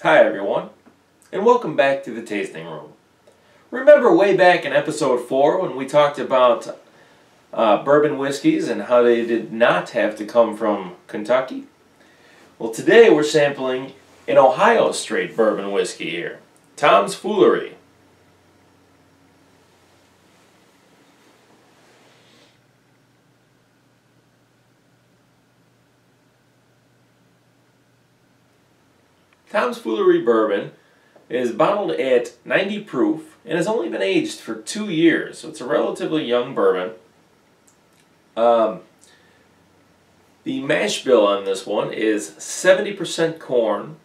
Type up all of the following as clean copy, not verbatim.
Hi everyone, and welcome back to the Tasting Room. Remember way back in episode 4 when we talked about bourbon whiskeys and how they did not have to come from Kentucky? Well, today we're sampling an Ohio straight bourbon whiskey here, Tom's Foolery. Tom's Foolery bourbon is bottled at 90 proof and has only been aged for 2 years, so it's a relatively young bourbon. The mash bill on this one is 70% corn,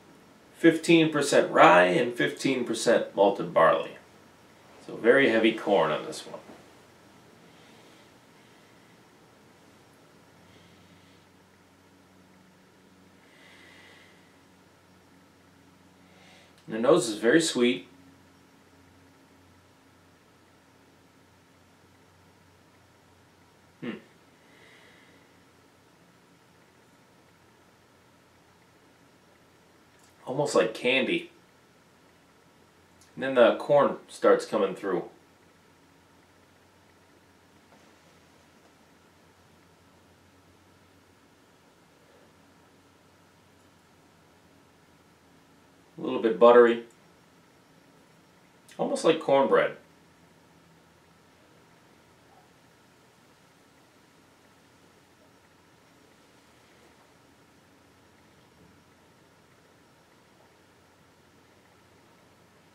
15% rye, and 15% malted barley. So very heavy corn on this one. The nose is very sweet. Almost like candy. And then the corn starts coming through. A little bit buttery. Almost like cornbread.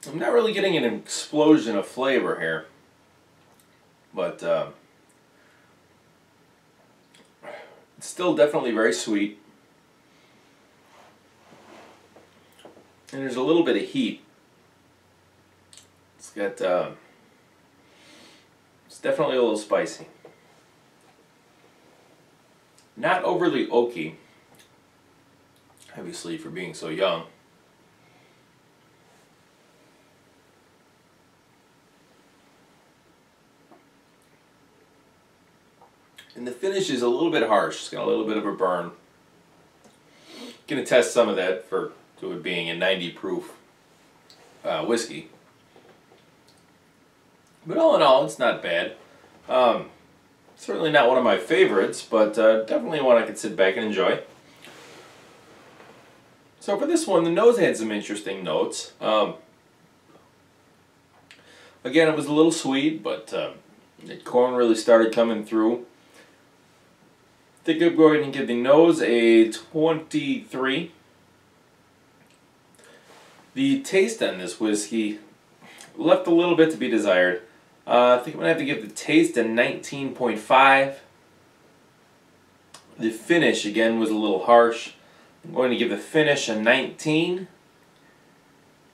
I'm not really getting an explosion of flavor here, but it's still definitely very sweet. And there's a little bit of heat. It's got, it's definitely a little spicy. Not overly oaky, obviously for being so young. And the finish is a little bit harsh. It's got a little bit of a burn. Gonna test some of that for it being a 90 proof whiskey. But all in all, it's not bad. Certainly not one of my favorites, but definitely one I could sit back and enjoy. So for this one, the nose had some interesting notes. Again, it was a little sweet, but the corn really started coming through. I think I'm going to give the nose a 23. The taste on this whiskey left a little bit to be desired. I think I'm going to have to give the taste a 19.5. The finish, again, was a little harsh. I'm going to give the finish a 19.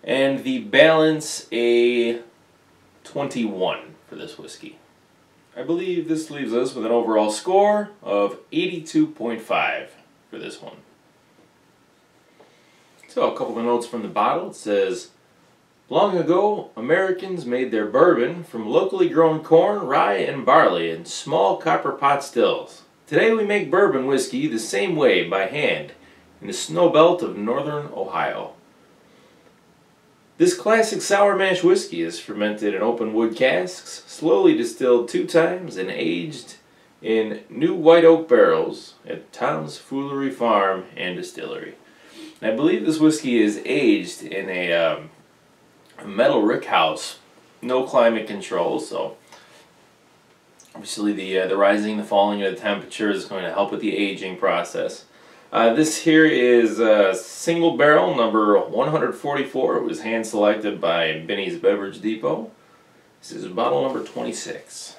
And the balance a 21 for this whiskey. I believe this leaves us with an overall score of 82.5 for this one. So a couple of notes from the bottle. It says, long ago, Americans made their bourbon from locally grown corn, rye, and barley in small copper pot stills. Today we make bourbon whiskey the same way by hand in the snow belt of northern Ohio. This classic sour mash whiskey is fermented in open wood casks, slowly distilled 2 times and aged in new white oak barrels at Tom's Foolery Farm and Distillery. And I believe this whiskey is aged in a metal rick house, no climate control, so obviously the rising and the falling of the temperature is going to help with the aging process. This here is single barrel number 144. It was hand selected by Benny's Beverage Depot. This is bottle number 26.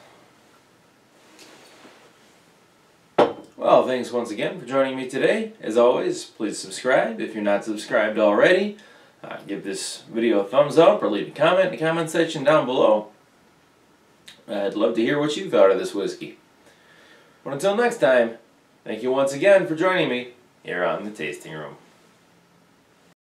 Well, thanks once again for joining me today. As always, please subscribe if you're not subscribed already. Give this video a thumbs up or leave a comment in the comment section down below. I'd love to hear what you thought of this whiskey. But until next time, thank you once again for joining me here on the Tasting Room.